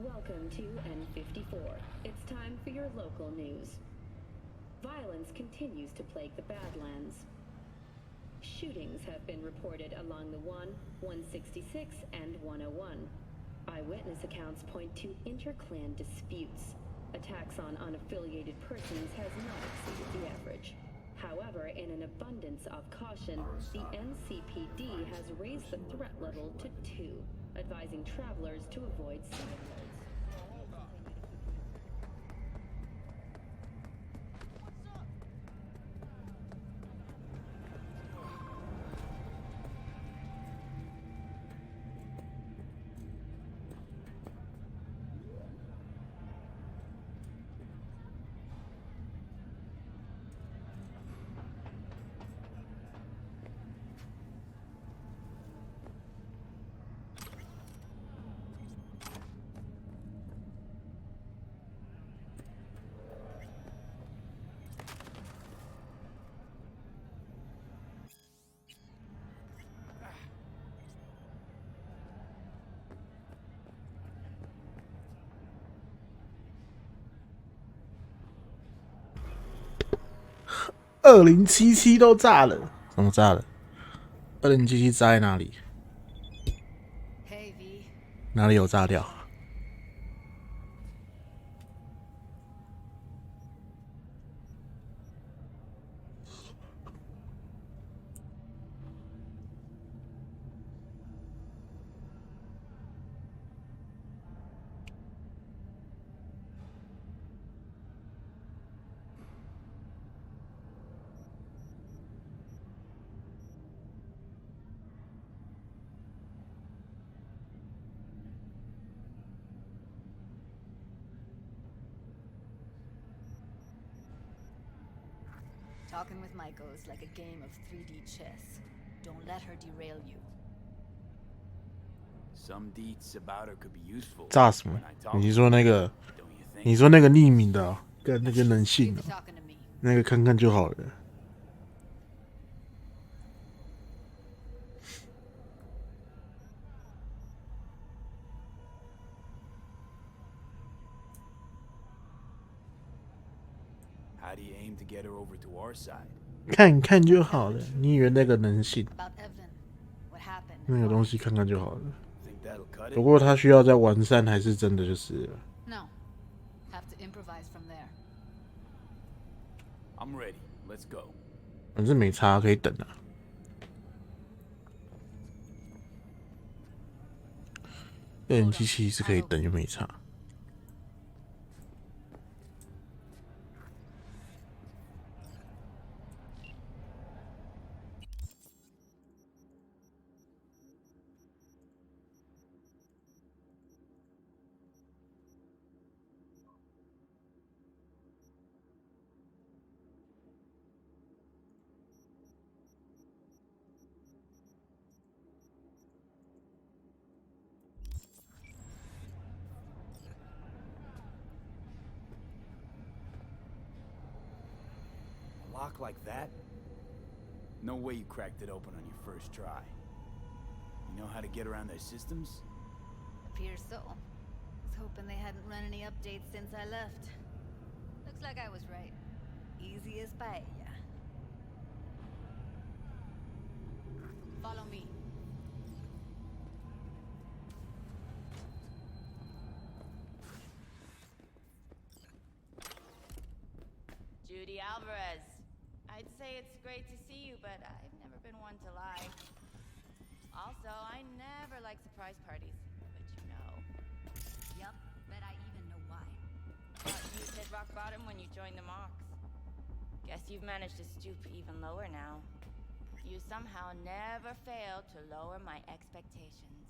Welcome to N54. It's time for your local news. Violence continues to plague the Badlands. Shootings have been reported along the 166, and 101. Eyewitness accounts point to inter-clan disputes. Attacks on unaffiliated persons has not exceeded the average. However, in an abundance of caution, the NCPD has raised the threat level to 2, advising travelers to avoid cyberpunks. 2077都炸了，怎么炸了？2077炸在哪里？哪里有炸掉？Talking with Michael is like a game of 3D chess. Don't let her derail you. Some deets about her could be useful. 炸什么？你说那个？你说那个匿名的、哦，跟那个能信哦，那个看看就好了。How do you aim to get her over to our side? 看看就好了。你以为那个能信？那个东西看看就好了。不过他需要再完善，还是真的就是。No, have to improvise from there. I'm ready. Let's go. 反正没差，可以等啊。2077是可以等，又没差。Lock like that? No way you cracked it open on your first try. You know how to get around their systems? Appears so. Was hoping they hadn't run any updates since I left. Looks like I was right. Easy as paella. Follow me. Judy Alvarez. I'd say it's great to see you, but I've never been one to lie. Also, I never like surprise parties, but you know. Yup, bet I even know why. Thought you hit rock bottom when you joined the Mox. Guess you've managed to stoop even lower now. You somehow never fail to lower my expectations.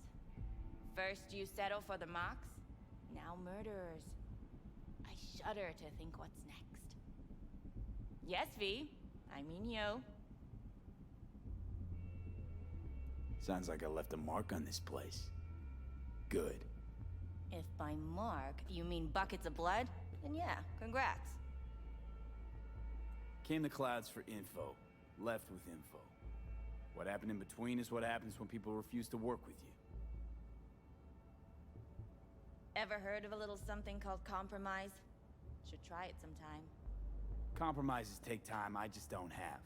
First you settle for the Mox, now murderers. I shudder to think what's next. Yes, V. I mean you. Sounds like I left a mark on this place. Good. If by mark you mean buckets of blood, then yeah, congrats. Came the clouds for info, left with info. What happened in between is what happens when people refuse to work with you. Ever heard of a little something called compromise? Should try it sometime. Compromises take time I just don't have.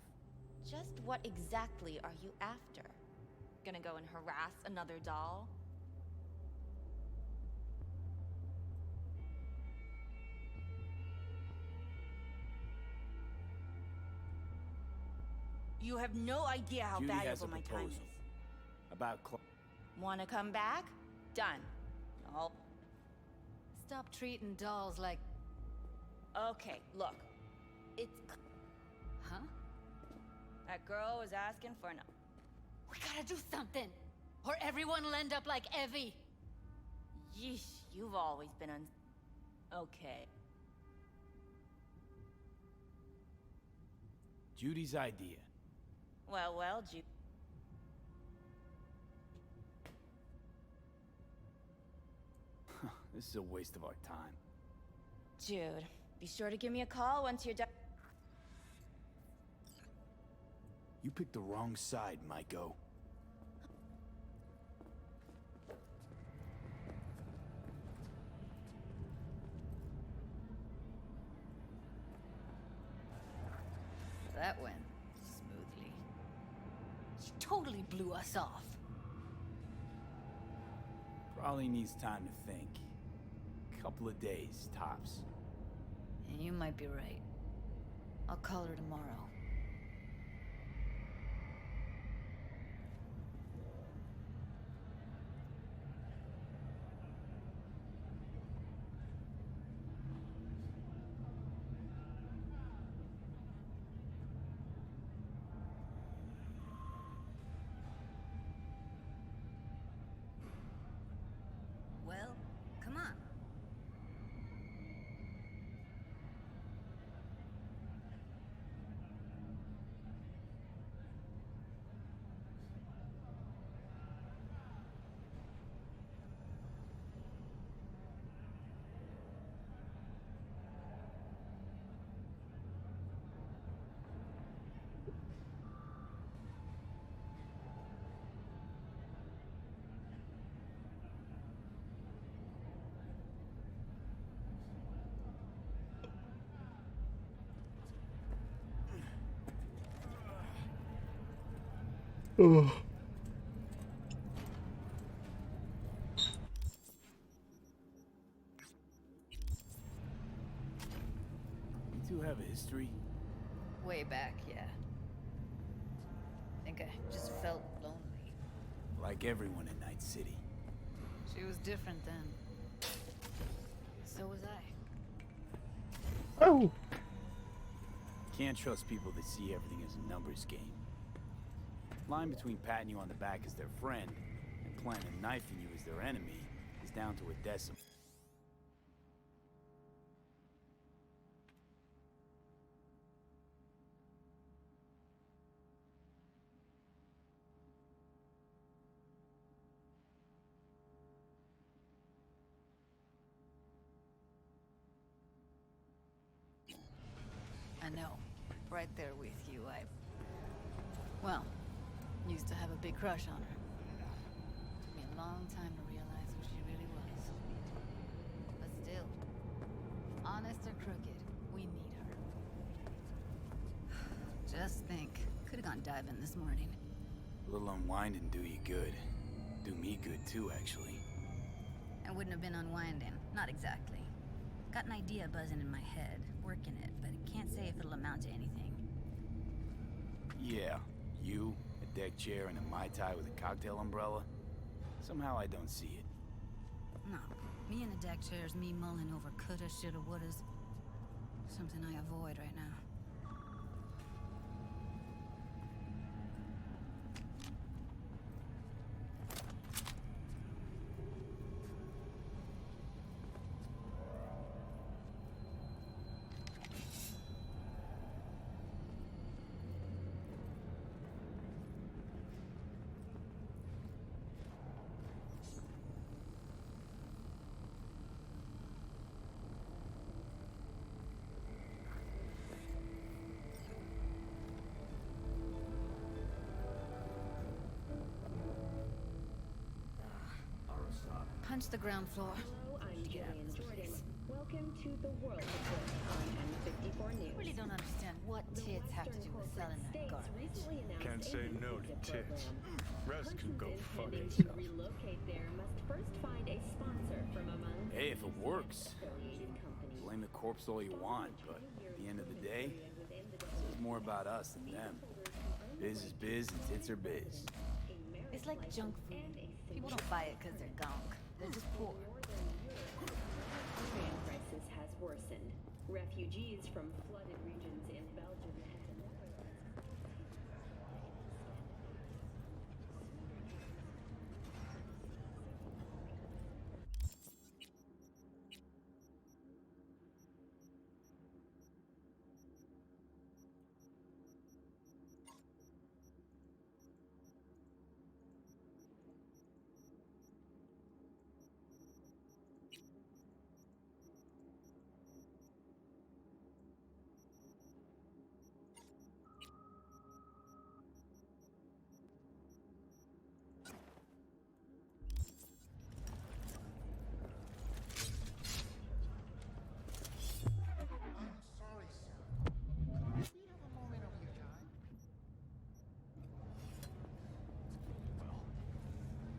Just what exactly are you after? Gonna go and harass another doll? You have no idea how Judy has a valuable my time proposal. is. About Wanna come back? Done. Oh. Stop treating dolls like... Okay, look. It's... Huh? That girl was asking for an... We gotta do something! Or everyone will end up like Evie! Yeesh, you've always been Okay. Judy's idea. Well, This is a waste of our time. Jude, be sure to give me a call once you're done. You picked the wrong side, Maiko. That went smoothly. She totally blew us off. Probably needs time to think. Couple of days, tops. And you might be right. I'll call her tomorrow. Well, come on. Oh. You two have a history? Way back, yeah. I think I just felt lonely. Like everyone in Night City. She was different then. So was I. Oh. Can't trust people that see everything as a numbers game. Line between patting you on the back as their friend and planting a knife in you as their enemy is down to a decimal. I know. Right there with you, well, used to have a big crush on her. Took me a long time to realize who she really was. But still, honest or crooked, we need her. Just think, could have gone diving this morning. A little unwinding do you good. Do me good too, actually. I wouldn't have been unwinding, not exactly. Got an idea buzzing in my head, working it, but I can't say if it'll amount to anything. Yeah, you, a deck chair, and a Mai Tai with a cocktail umbrella. Somehow I don't see it. No, me in a deck chair is me mulling over coulda, shoulda, wouldas. Something I avoid right now. Punch the ground floor. Hello, I'm to the World Report on N54 News. I really don't understand what tits have to do with selling that garbage. Can't say no to tits. Rest can go fuck Intending to itself. relocate there must first find a sponsor from among Hey, if it works, affiliated companies. blame the corpse all you want, but at the end of the day, it's more about us than them. Biz is biz and tits are biz. It's like junk food. People don't buy it because they're gunk. They're just poor. Food crisis has worsened. Refugees from flooded regions in Belgium and the Netherlands.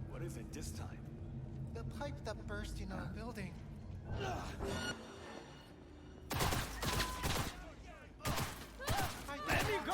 What is it this time? The pipe that burst in our building. Let me go!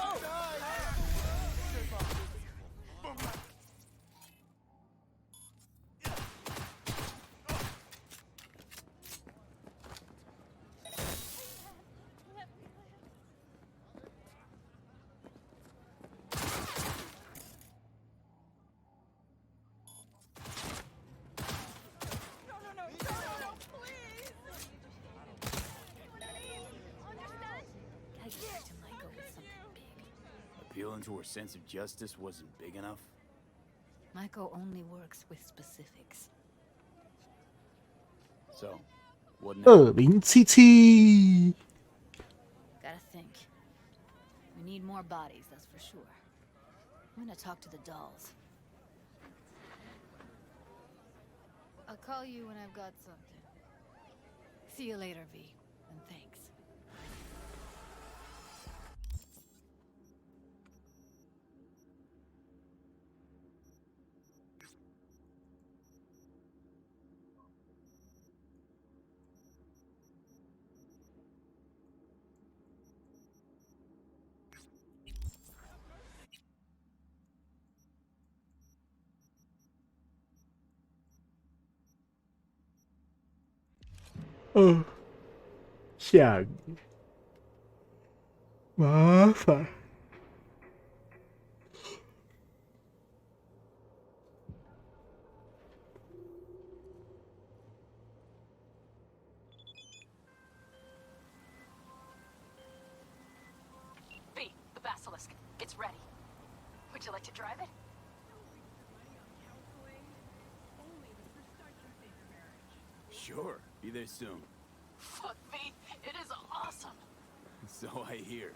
Gotta get back to Michael with something big. Appealing to her sense of justice wasn't big enough. Michael only works with specifics. So, what next? 2077， Gotta think. We need more bodies, that's for sure. I'm gonna talk to the dolls. I'll call you when I've got something. See you later, V. And thanks.下雨，麻烦。B, the basilisk. It's ready. Would you like to drive it? Sure, be there soon. Fuck V, it is awesome. So I hear.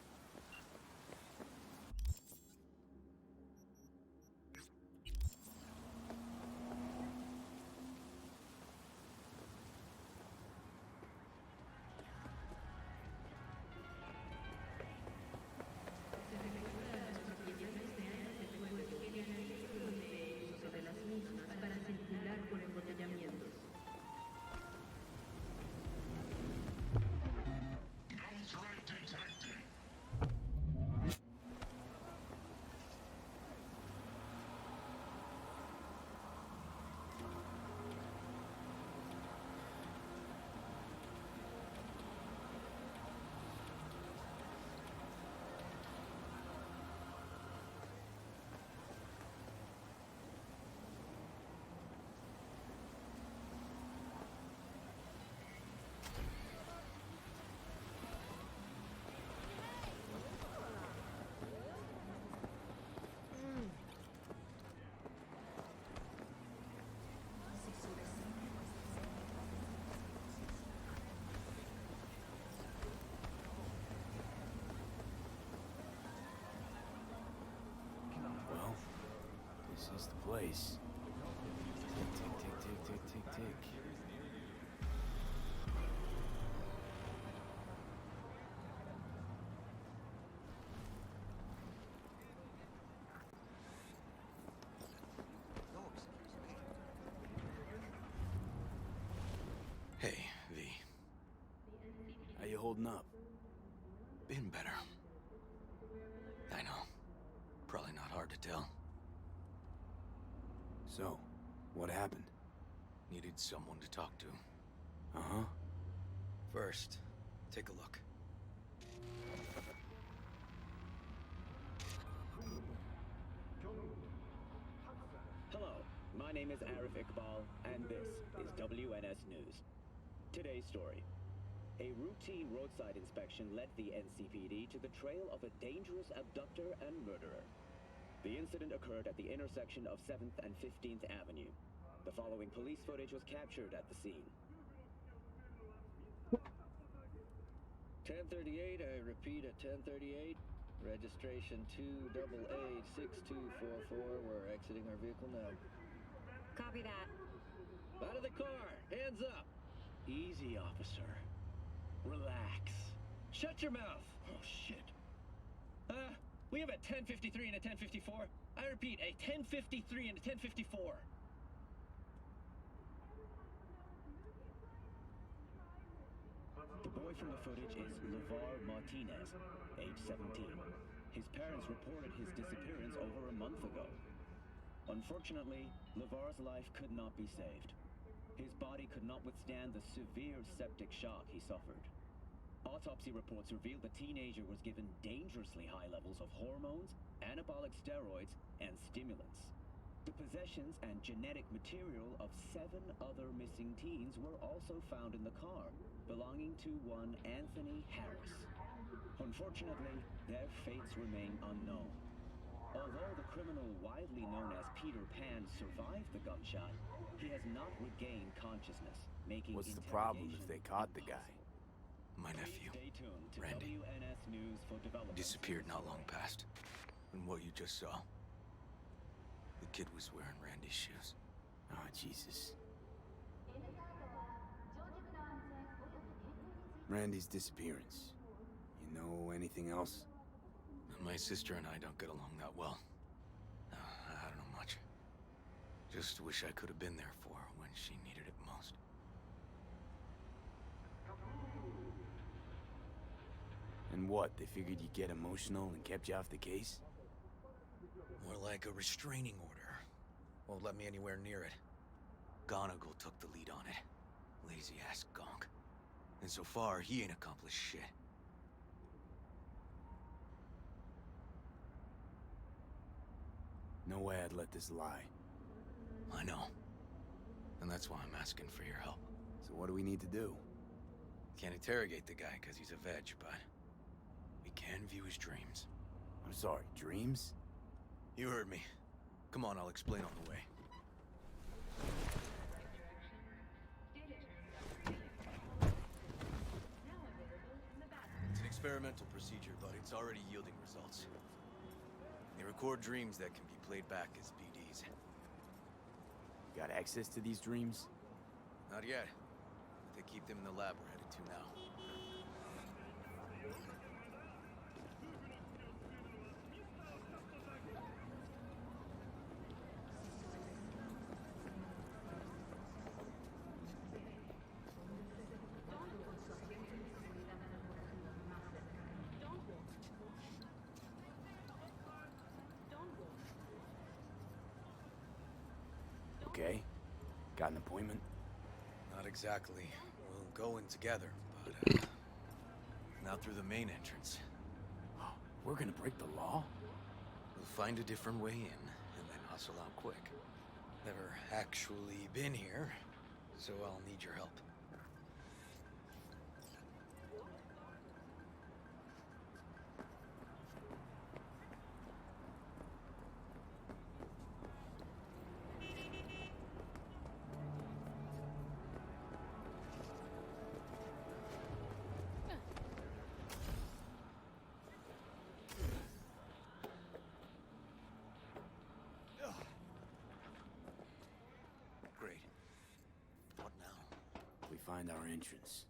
Well, this is the place. Tick, tick, tick, tick, tick, tick, tick. holding up? Been better. I know. Probably not hard to tell. So, what happened? Needed someone to talk to. Uh-huh. First, take a look. Hello, my name is Arif Iqbal, and this is WNS News. Today's story. A routine roadside inspection led the NCPD to the trail of a dangerous abductor and murderer. The incident occurred at the intersection of 7th and 15th Avenue. The following police footage was captured at the scene. 1038, I repeat at 1038. Registration 2AA6244. We're exiting our vehicle now. Copy that. Out of the car! Hands up! Easy, officer. Relax. Shut your mouth! Oh, shit. We have a 1053 and a 1054. I repeat, a 1053 and a 1054. The boy from the footage is LeVar Martinez, age 17. His parents reported his disappearance over a month ago. Unfortunately, LeVar's life could not be saved. His body could not withstand the severe septic shock he suffered. Autopsy reports revealed the teenager was given dangerously high levels of hormones, anabolic steroids, and stimulants. The possessions and genetic material of 7 other missing teens were also found in the car, belonging to one Anthony Harris. Unfortunately, their fates remain unknown. Although the criminal widely known as Peter Pan survived the gunshot, he has not regained consciousness, making What's the problem if they caught the guy? My nephew, Stay tuned to Randy, WNS News for development. disappeared not long past. And what you just saw, the kid was wearing Randy's shoes. Oh, Jesus. Randy's disappearance. You know anything else? My sister and I don't get along that well. I don't know much. Just wish I could have been there for her when she needed it most. And what, they figured you'd get emotional and kept you off the case? More like a restraining order. Won't let me anywhere near it. Gonigal took the lead on it. Lazy-ass gonk. And so far, he ain't accomplished shit. No way I'd let this lie. I know. And that's why I'm asking for your help. So what do we need to do? Can't interrogate the guy because he's a veg, but we can view his dreams. I'm sorry, dreams? You heard me. Come on, I'll explain on the way. It's an experimental procedure, but it's already yielding results. They record dreams that can be played back as PDs. You got access to these dreams? Not yet. But they keep them in the lab we're headed to now. Okay. Got an appointment? Not exactly. We'll go in together, but, not through the main entrance. We're gonna break the law? We'll find a different way in, and then hustle out quick. Never actually been here, so I'll need your help. Great. What now? We find our entrance.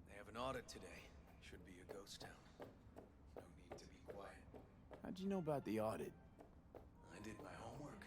They have an audit today. Should be a ghost town. No need to be quiet. How'd you know about the audit? I did my homework.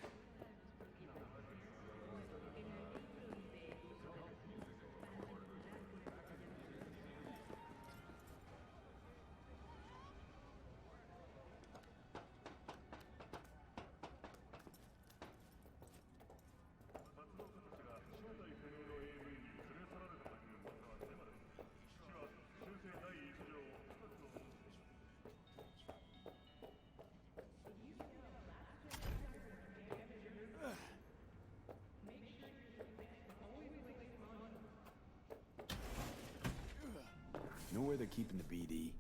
Know where they're keeping the BD?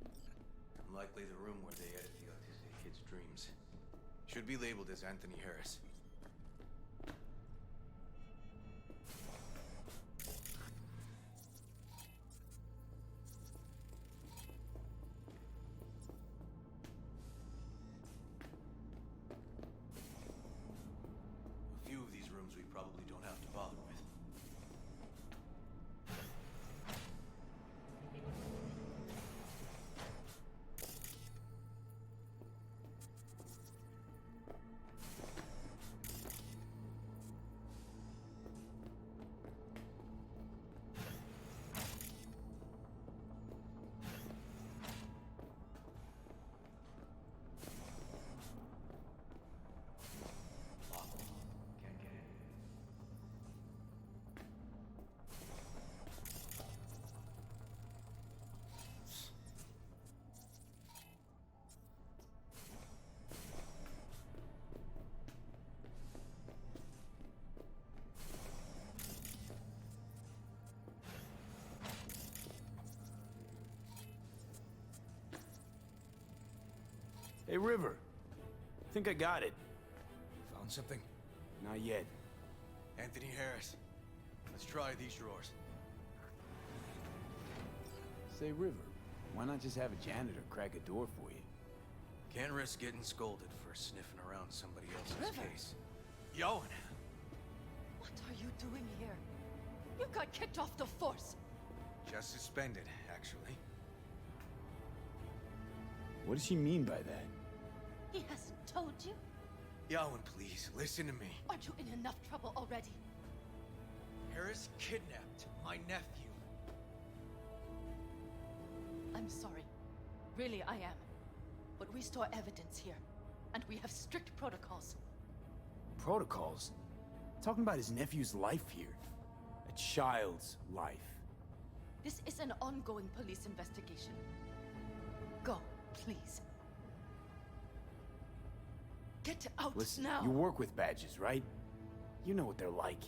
Likely the room where they edit the autistic kid's dreams. Should be labeled as Anthony Harris. A few of these rooms we probably don't have to bother with. Hey, River. Think I got it. Found something? Not yet. Anthony Harris. Let's try these drawers. Say, River, why not just have a janitor crack a door for you? Can't risk getting scolded for sniffing around somebody else's River. case. Yoan! What are you doing here? You got kicked off the force. Just suspended, actually. What does she mean by that? He hasn't told you? Yoan, please, listen to me. Aren't you in enough trouble already? Harris kidnapped my nephew. I'm sorry. Really, I am. But we store evidence here, and we have strict protocols. Protocols? Talking about his nephew's life here. A child's life. This is an ongoing police investigation. Go, please. Get out Listen, now! you work with badges, right? You know what they're like.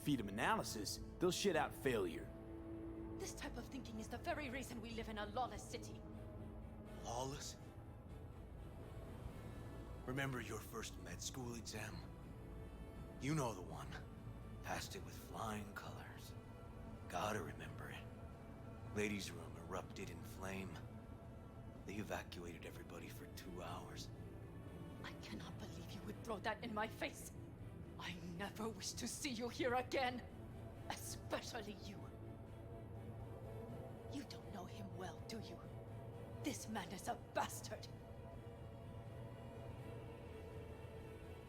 Feed them analysis, they'll shit out failure. This type of thinking is the very reason we live in a lawless city. Lawless? Remember your first med school exam? You know the one. Passed it with flying colors. Gotta remember it. Ladies' room erupted in flame. They evacuated everybody for 2 hours. I cannot believe you would throw that in my face. I never wish to see you here again. Especially you. You don't know him well, do you? This man is a bastard.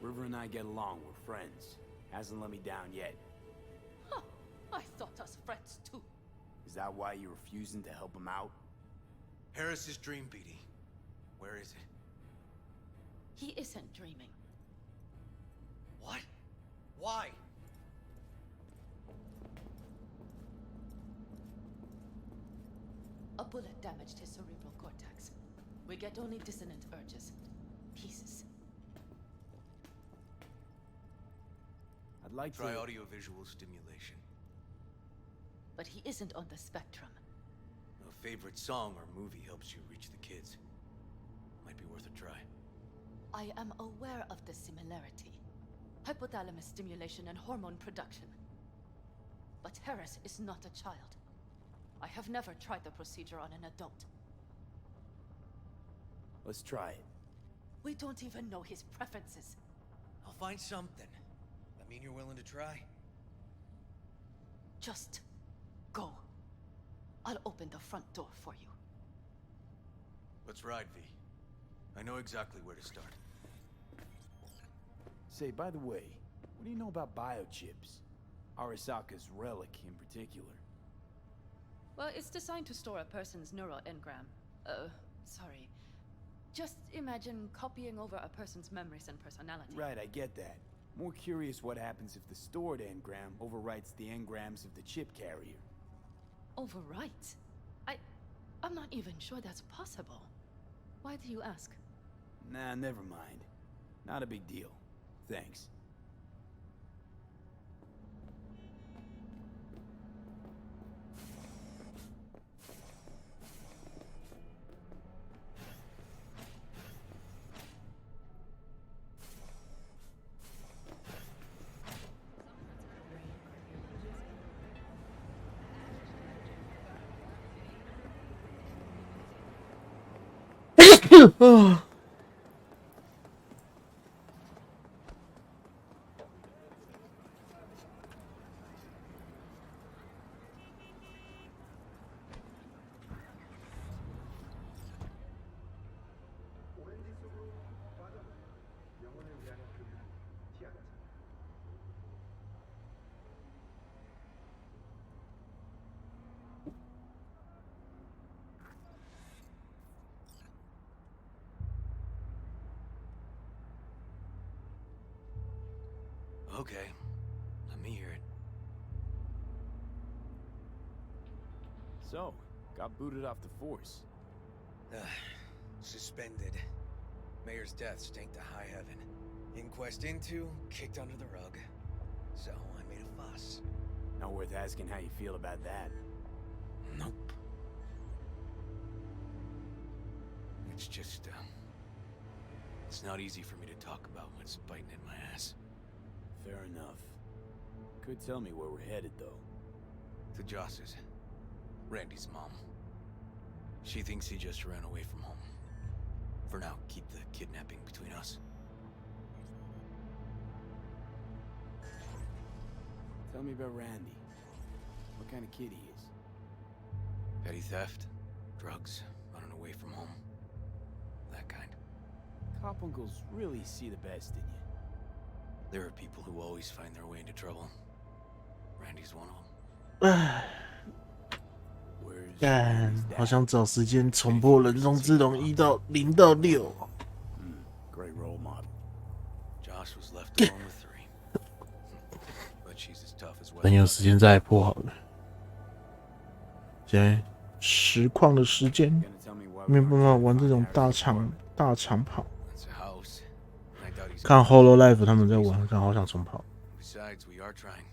River and I get along, we're friends. Hasn't let me down yet. Huh. I thought us friends too. Is that why you're refusing to help him out? Harris's dream, BD. Where is it? He isn't dreaming. What? Why? A bullet damaged his cerebral cortex. We get only dissonant urges. Pieces. I'd like Try to... audiovisual stimulation. But he isn't on the spectrum. A favorite song or movie helps you reach the kids. Might be worth a try. I am aware of the similarity. Hypothalamus stimulation and hormone production. But Harris is not a child. I have never tried the procedure on an adult. Let's try it. We don't even know his preferences. I'll find something. I mean you're willing to try? Just go. I'll open the front door for you. Let's ride, V. I know exactly where to start. Say, by the way, what do you know about biochips? Arasaka's relic in particular. Well, it's designed to store a person's neural engram. Sorry. Just imagine copying over a person's memories and personality. Right, I get that. More curious what happens if the stored engram overwrites the engrams of the chip carrier. Overwrite? I'm not even sure that's possible. Why do you ask? Nah, never mind. Not a big deal. Thanks. Okay, let me hear it. So, got booted off the force. Suspended. Mayor's death stank to high heaven. Inquest into, kicked under the rug. So I made a fuss. Not worth asking how you feel about that. Nope. It's just, it's not easy for me to talk about what's biting in my ass. Fair enough. Could tell me where we're headed, though. To Joss's. Randy's mom. She thinks he just ran away from home. For now, keep the kidnapping between us. Tell me about Randy. What kind of kid he is? Petty theft, drugs, running away from home. That kind. Cop uncles really see the best in you. There are people who always find their way into trouble. Randy's one of them. 干，好想找时间重播人中之龙1到0到6。Great role model. Josh was left alone with 3. But she's as tough as well. 等有时间再播好了。现在实况的时间，没有办法玩这种大长跑。看 Hololive 他们在玩，看好想重跑。 Besides, we are trying.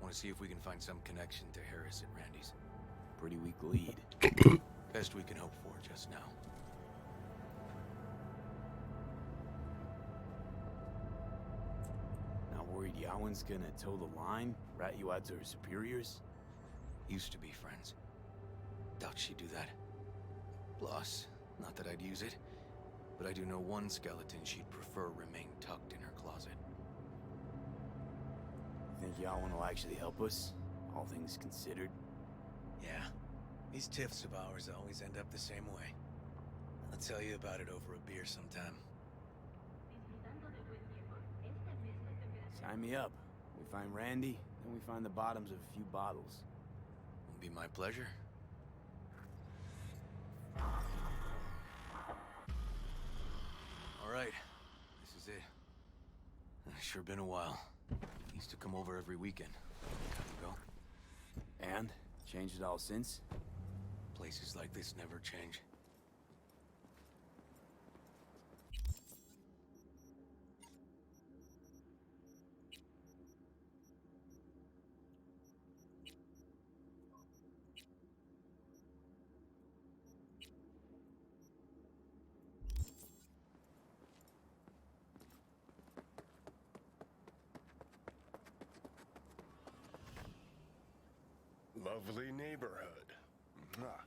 Want to see if we can find some connection to Harris at Randy's. Pretty weak lead. Best we can hope for just now. Not worried Yawen's gonna toe the line? Rat you out to her superiors? Used to be friends. Doubt she'd do that. Plus, not that I'd use it, but I do know one skeleton she'd prefer remain tucked in her closet. Think Yawen will actually help us? All things considered? Yeah. These tiffs of ours always end up the same way. I'll tell you about it over a beer sometime. Sign me up. We find Randy, then we find the bottoms of a few bottles. It'll be my pleasure. All right. This is it. Sure been a while. Used to come over every weekend. Time to go. And? Changed it all since? Places like this never change. Lovely neighborhood. Mwah.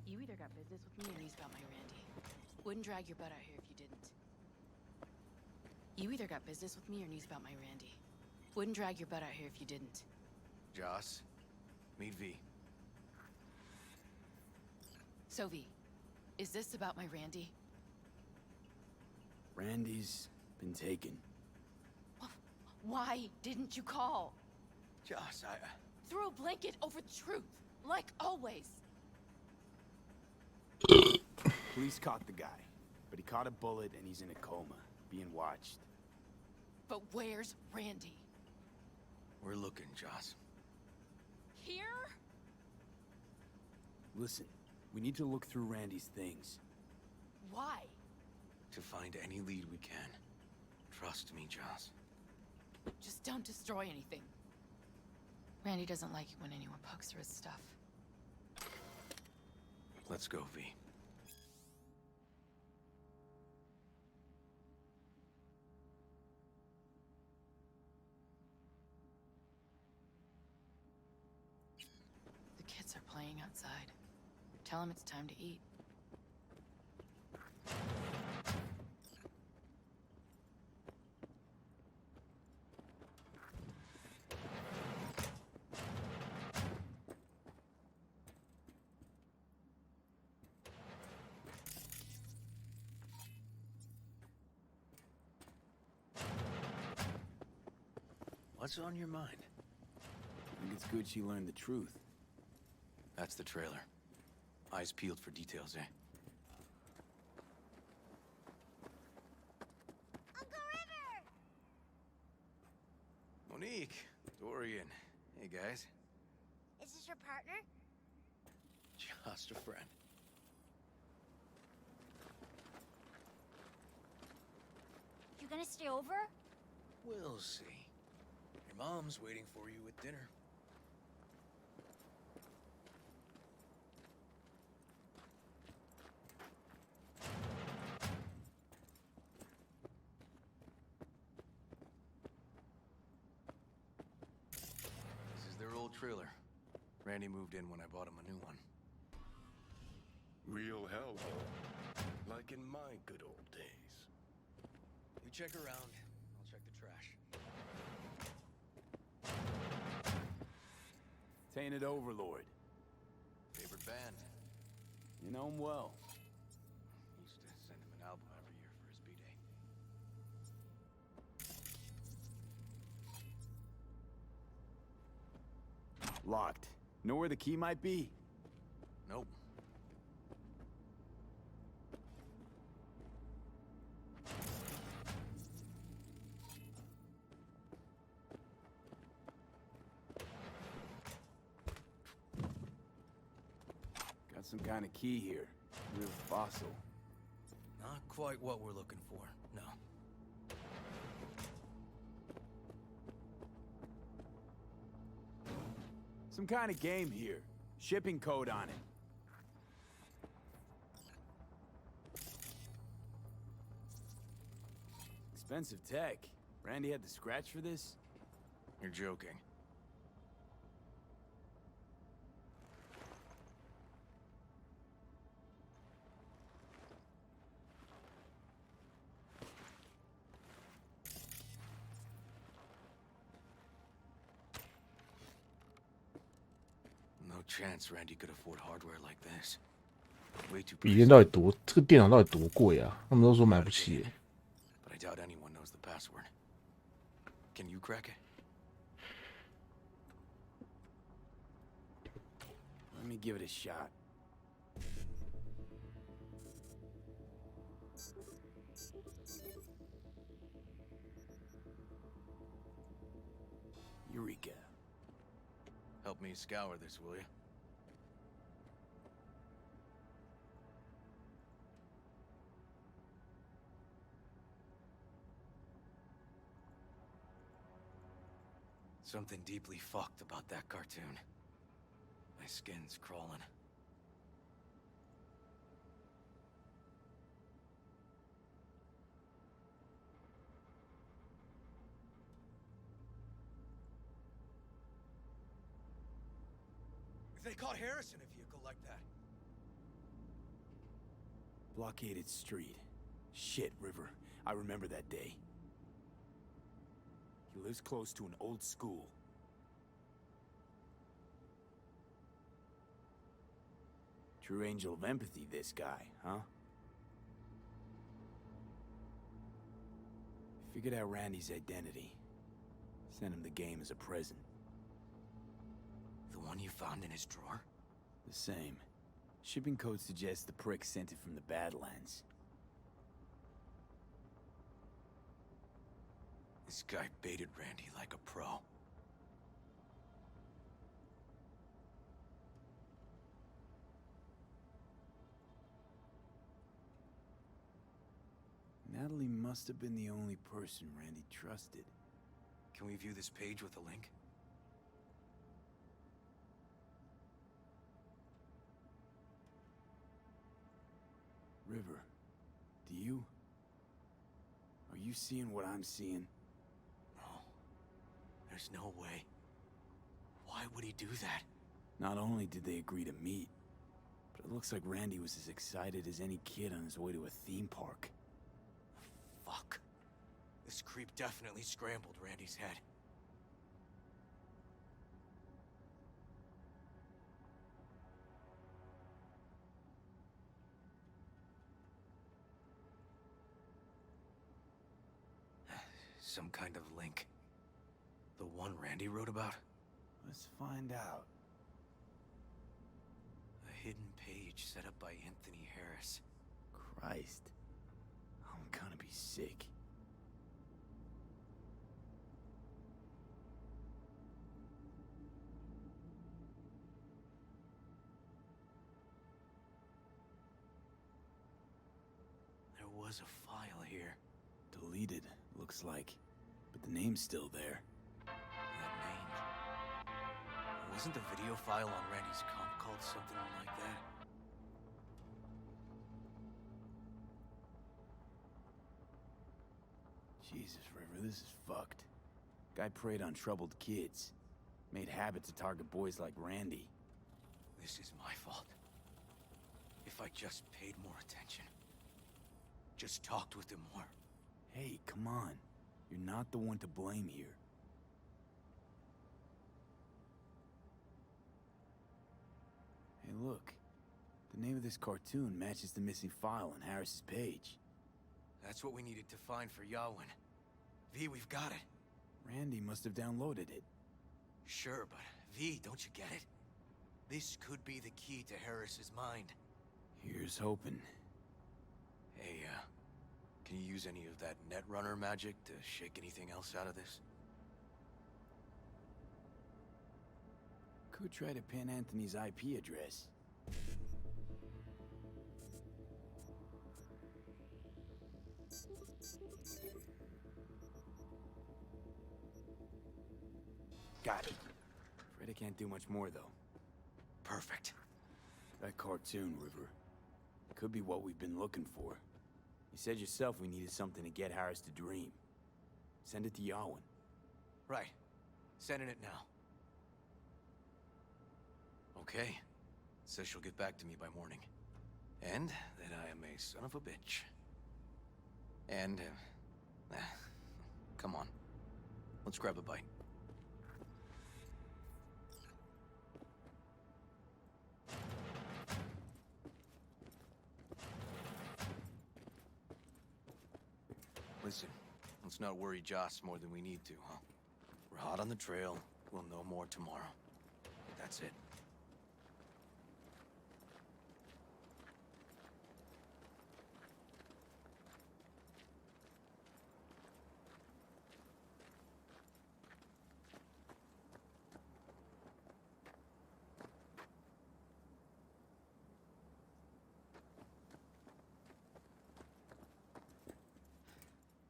You either got business with me or news about my Randy. Wouldn't drag your butt out here if you didn't. You either got business with me or news about my Randy. Wouldn't drag your butt out here if you didn't. Joss, meet V. So V, is this about my Randy? Randy's been taken. Why didn't you call? Joss, Throw a blanket over the truth, like always. Police caught the guy, but he caught a bullet and he's in a coma, being watched. But where's Randy? We're looking, Joss. here? Listen, we need to look through Randy's things. Why? To find any lead we can. Trust me, Joss. Just don't destroy anything. Randy doesn't like it when anyone pokes through his stuff. Let's go, V. The kids are playing outside. Tell them it's time to eat. What's on your mind? I think it's good she learned the truth. That's the trailer. Eyes peeled for details, eh? Uncle River! Monique, Dorian. Hey, guys. Is this your partner? Just a friend. You gonna stay over? We'll see. Your mom's waiting for you at dinner. This is their old trailer. Randy moved in when I bought him a new one. Real hellhole. Like in my good old days. You check around, I'll check the trash. Tainted Overlord. Favorite band? You know him well. Used to send him an album every year for his B-Day. Locked. Know where the key might be? Nope. Got some kind of key here. Real fossil. Not quite what we're looking for, no. Some kind of game here. Shipping code on it. Expensive tech. Randy had to scratch for this? You're joking. No chance Randy could afford hardware like this. Way too 笔电到底多？这个电脑到底多贵啊？他们都说买不起耶。 But I doubt anyone knows the password. Can you crack it? Let me give it a shot. Eureka. Help me scour this, will you? Something deeply fucked about that cartoon. My skin's crawling. If they caught Harris in a vehicle like that. Blockaded street. Shit, River. I remember that day. He lives close to an old school. True angel of empathy, this guy, huh? Figured out Randy's identity. Sent him the game as a present. The one you found in his drawer? The same. Shipping code suggests the prick sent it from the Badlands. This guy baited Randy like a pro. Natalie must have been the only person Randy trusted. Can we view this page with a link? River, do you? Are you seeing what I'm seeing? No. There's no way. Why would he do that? Not only did they agree to meet, but it looks like Randy was as excited as any kid on his way to a theme park. Fuck. This creep definitely scrambled Randy's head. Some kind of link. The one Randy wrote about? Let's find out. A hidden page set up by Anthony Harris. Christ. I'm gonna be sick. There was a file here. Deleted, looks like. But the name's still there. That name. Wasn't the video file on Randy's comp called something like that? Jesus, River, this is fucked. Guy preyed on troubled kids. Made habits to target boys like Randy. This is my fault. If I just paid more attention. Just talked with him more. Hey, come on. You're not the one to blame here. Hey, look. The name of this cartoon matches the missing file on Harris's page. That's what we needed to find for Yawin. V, we've got it. Randy must have downloaded it. Sure, but V, don't you get it? This could be the key to Harris's mind. Here's hoping. Hey, can you use any of that Netrunner magic to shake anything else out of this? Could try to pin Anthony's IP address. Got it. Afraid I can't do much more, though. Perfect. That cartoon, River. Could be what we've been looking for. You said yourself we needed something to get Harris to dream. Send it to Yawin. Right. Sending it now. Okay. Says she'll get back to me by morning. And that I am a son of a bitch. And, come on. Let's grab a bite. Listen, let's not worry Joss more than we need to, huh? We're hot on the trail. We'll know more tomorrow. That's it.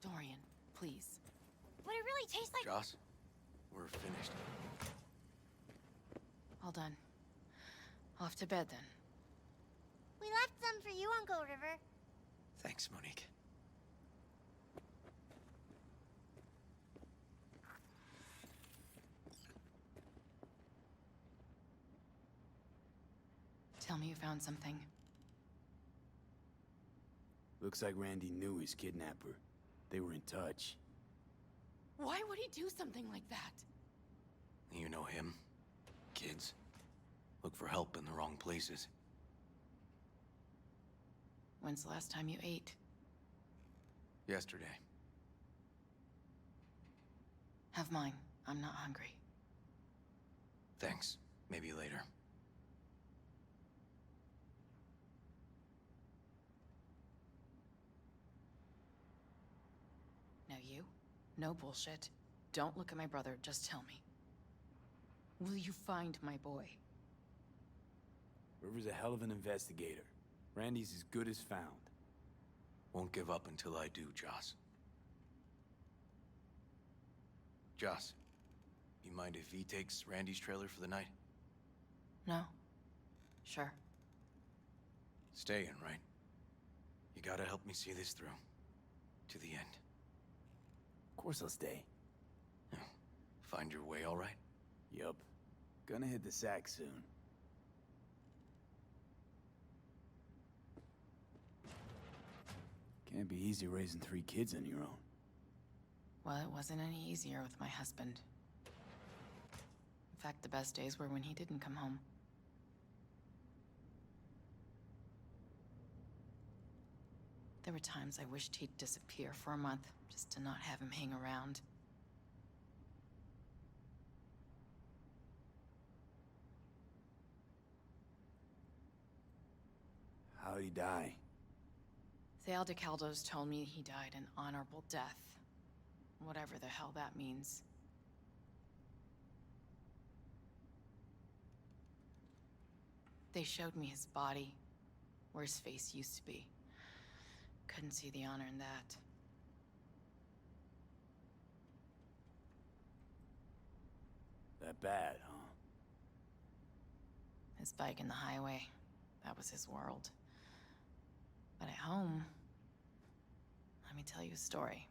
Dorian, please. Would it really taste like— Joss, we're finished. All done. Off to bed, then. We left some for you, Uncle River. Thanks, Monique. Tell me you found something. Looks like Randy knew his kidnapper. They were in touch. Why would he do something like that? You know him. Kids. Look for help in the wrong places. When's the last time you ate? Yesterday. Have mine. I'm not hungry. Thanks. Maybe later. Now you? No bullshit. Don't look at my brother, just tell me. Will you find my boy? River's a hell of an investigator. Randy's as good as found. Won't give up until I do, Joss. Joss, you mind if V takes Randy's trailer for the night? No. Sure. Staying, right? You gotta help me see this through. To the end. Of course I'll stay. Find your way all right? Yup. Gonna hit the sack soon. Can't be easy raising 3 kids on your own. Well, it wasn't any easier with my husband. In fact, the best days were when he didn't come home. There were times I wished he'd disappear for a month, just to not have him hang around. How'd he die? The Aldecaldos told me he died an honorable death. Whatever the hell that means. They showed me his body, where his face used to be. Couldn't see the honor in that. That bad, huh? His bike in the highway, that was his world. But at home, let me tell you a story.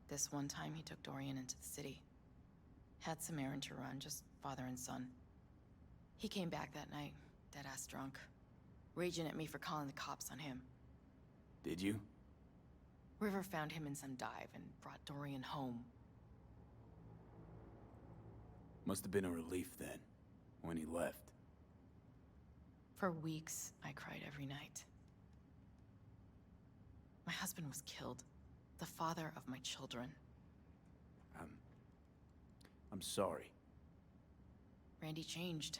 This one time he took Dorian into the city. Had some errand to run, just father and son. He came back that night, dead-ass drunk, raging at me for calling the cops on him. Did you? River found him in some dive and brought Dorian home. Must have been a relief then, when he left. For weeks, I cried every night. My husband was killed. The father of my children. I'm sorry. Randy changed.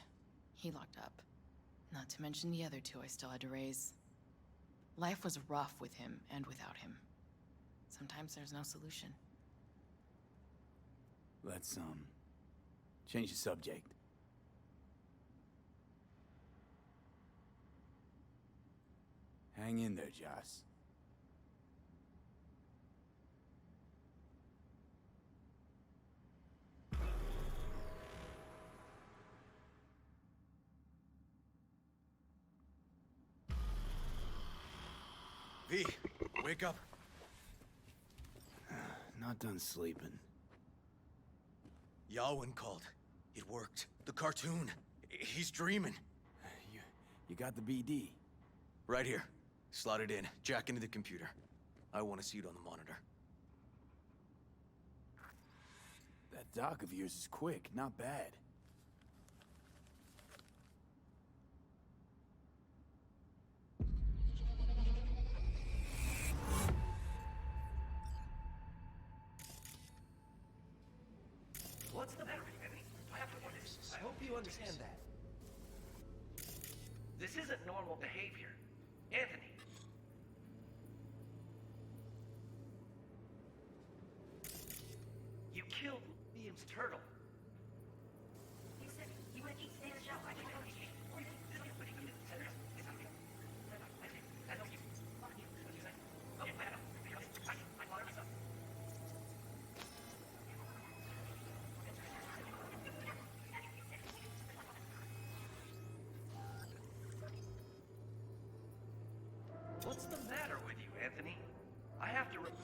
He locked up. Not to mention the other 2 I still had to raise. Life was rough with him and without him. Sometimes there's no solution. Let's, change the subject. Hang in there, Joss. V, wake up. Not done sleeping. Yawin called. It worked. The cartoon. He's dreaming. You got the BD? Right here. Slot it in. Jack into the computer. I want to see it on the monitor. That doc of yours is quick, not bad. What's the matter with me? I have to do this. I hope you understand that. This isn't normal behavior. Anthony. You killed Liam's turtle. You said you would keep staying in the show. I can't go to you. What's the matter with you, Anthony? I have to report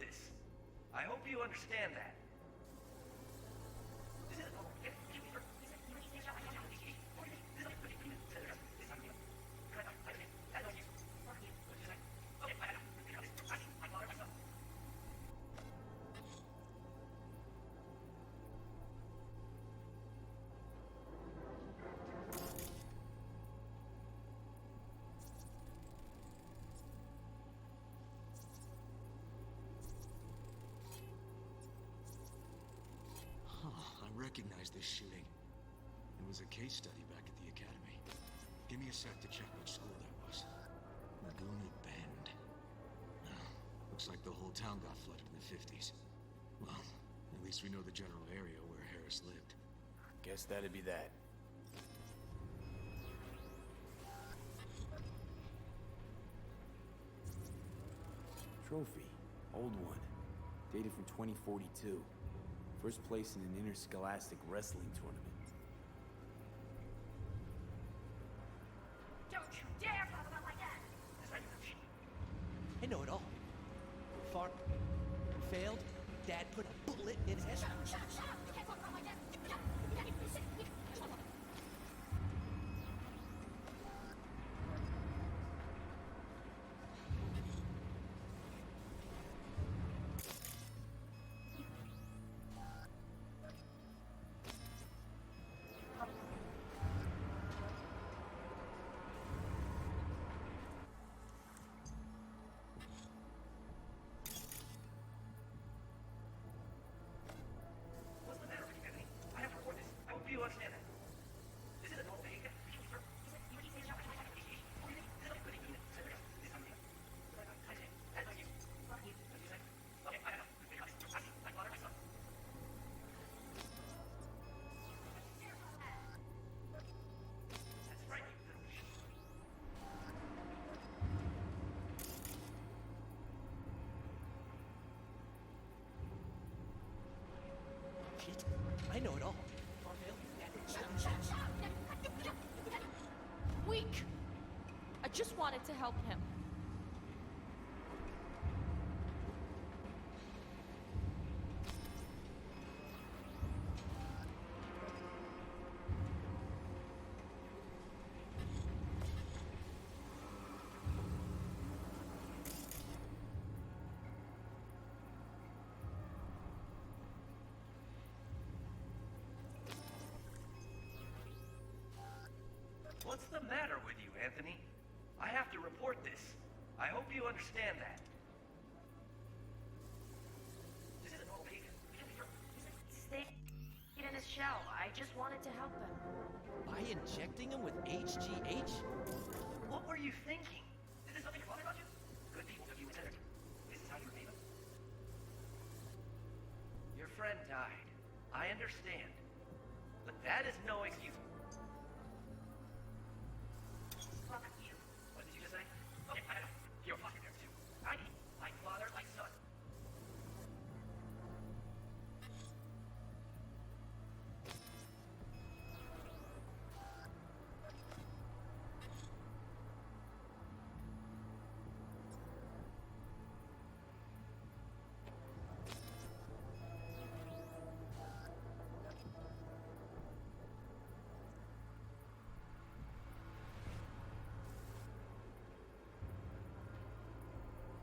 this. I hope you understand that. I recognize this shooting. It was a case study back at the academy. Give me a sec to check which school that was. Laguna Bend. Looks like the whole town got flooded in the 50s. Well, at least we know the general area where Harris lived. Guess that'd be that. Trophy. Old one. Dated from 2042. First place in an interscholastic wrestling tournament. Don't you dare talk about like that! That's right, you I know it all. Farm failed. Dad put a bullet in his head. Shut up! You can't talk about like that! What's the matter with you, Anthony? I have to record this. I hope you understand that. This is a normal behavior. This is a good unit. This time again. I say, that's not you. Fuck you. What did you say? Okay, I know. My father, my son. That's right, you little shit. Shit. I know it all. Farm failed. Weak! I just wanted to help him. What's the matter with you, Anthony? I have to report this. I hope you understand that. This is a normal behavior. Stay in his shell. I just wanted to help him. By injecting him with HGH? What were you thinking? Is this something your father taught you? Good people took you into energy. This is how you repay them? Your friend died. I understand. But that is no excuse. Fuck you. What did you just say? Okay, I know. You're fucking there too. I need like father, like son.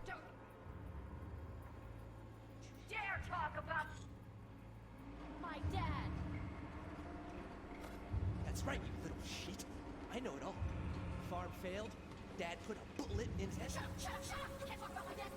Don't you dare talk about my dad! That's right, you little shit. I know it all. Farm failed. Dad put a bullet in his head. Shut up! You can't talk about like that!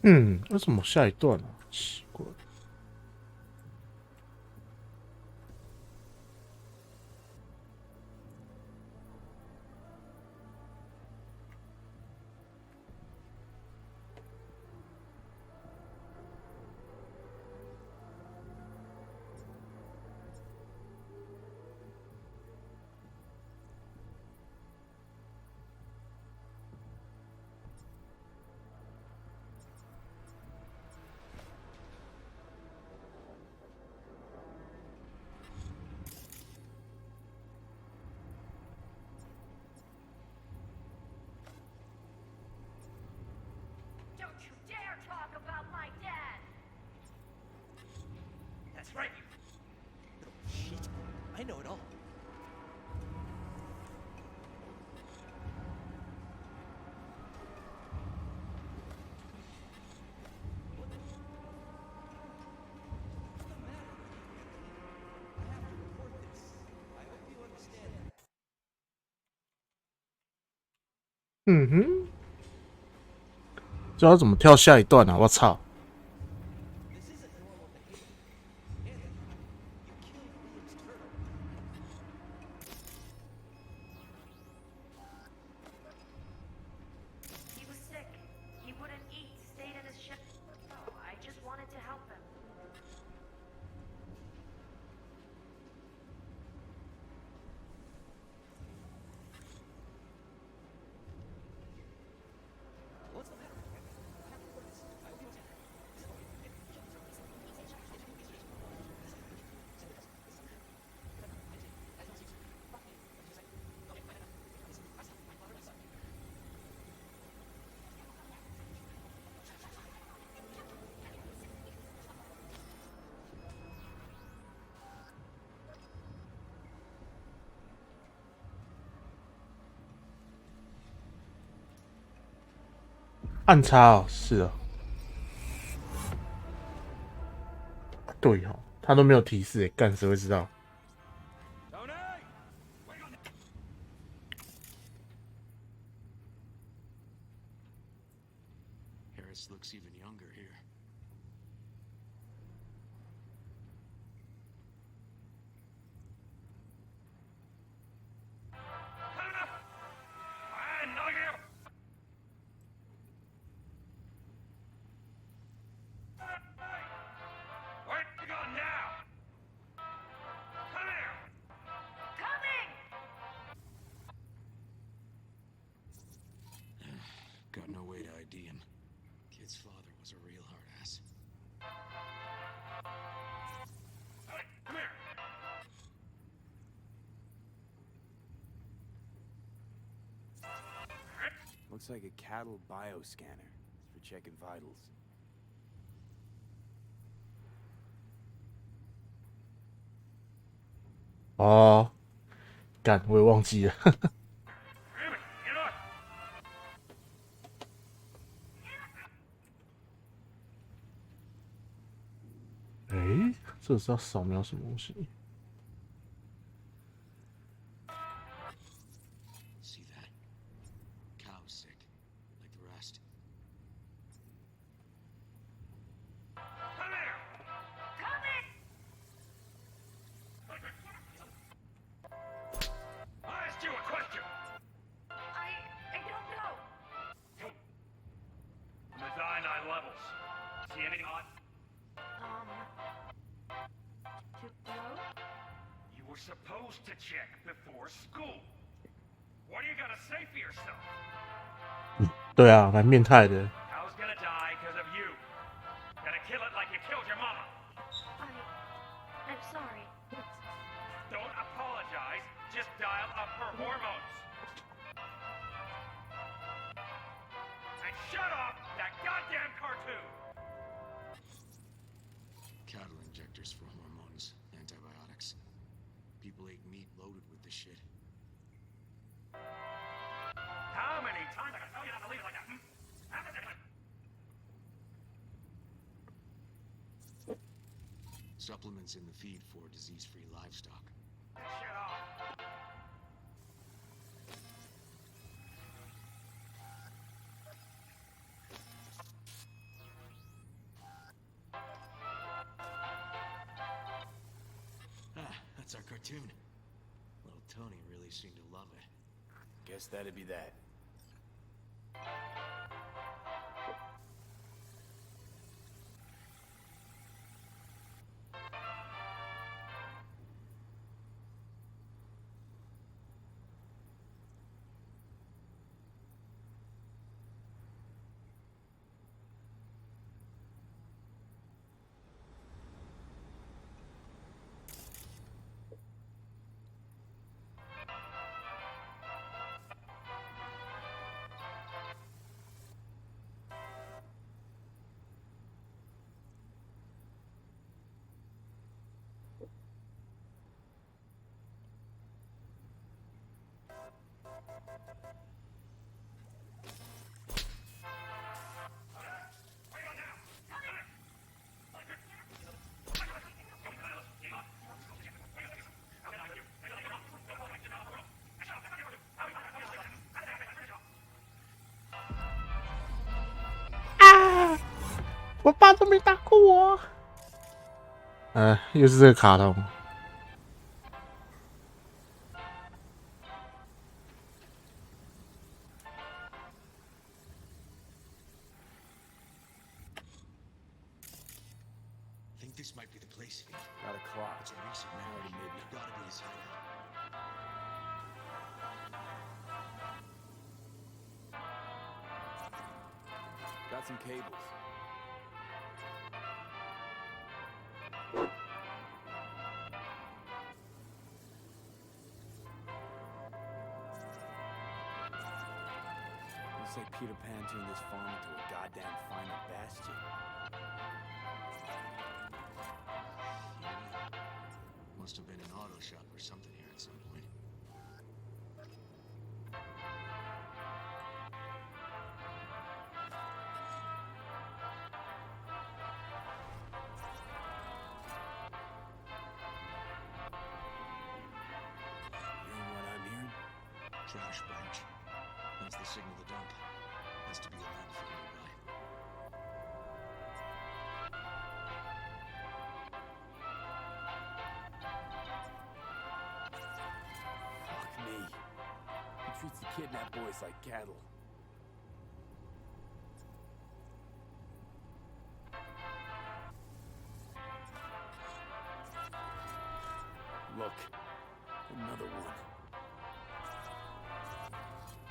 嗯，为什么下一段啊？奇怪。know it all. What's the matter? I have to report this. I hope you understand that. 嗯哼，知道怎么跳下一段啊！我操！ This isn't normal behavior. Anthony, you killed Liam's turtle. He was sick. He wouldn't eat, stayed in his shell. I just wanted to help him. What's the matter? I have to report this. I hope you understand.暗插哦，是哦，对哦，他都没有提示，干谁会知道？ Harris looks even younger here. I know you! Where you going now? Come here! Coming! Got no way to ID him. Kid's father was a real hard ass. Hey, come here! Looks like a cattle bioscanner. It's for checking vitals. 哦，干，我也忘记了。哎，这是要扫描什么东西？ See that? Cow's sick, like the rest. Come here! Coming! I asked you a question! I don't know. On the cyanide levels. See anything odd? To go? You were supposed to check before school. What are you gonna say for yourself? 对啊，蛮变态的。 How's gonna die because of you? Gonna kill it like you killed your mama. I'm sorry. Don't apologize. Just dial up her hormones. And shut off that goddamn cartoon. Cattle injectors for hormones, antibiotics. People ate meat loaded with this shit. How many times I gotta tell you not to leave it like that? Supplements in the feed for disease-free livestock. Shut off. Ah, that's our cartoon. Little Tony really seemed to love it. Guess that'd be that. 我爸都没打过我。又是这个卡通。Think this might be the place. Got a clock. It's a recent memory. You've got to be his hideout. Got some cables. Looks like Peter Pan turned this farm into a goddamn final bastion. Yeah. Must have been an auto shop or something here at some point. Hearing what I'm hearing? Trash barge. That's the signal to dump. Has to be a landfill nearby. Fuck me. He treats the kidnapped boys like cattle. Look, another one.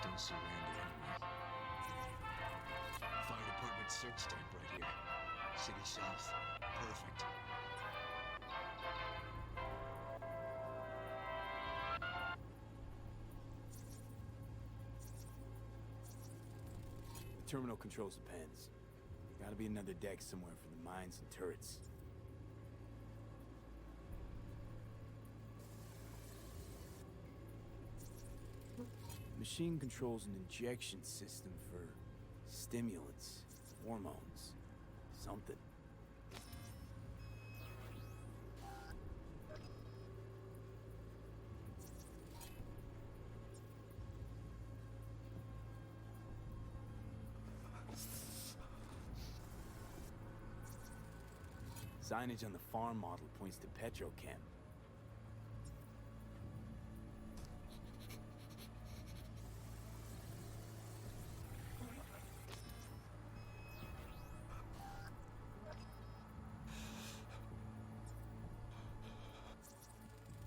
Don't see Randy anywhere. Fire department search stamp right here. City South. Perfect. The terminal controls the pens. Gotta be another deck somewhere for the mines and turrets. Machine controls an injection system for stimulants, hormones, something. Signage on the farm model points to petrochem.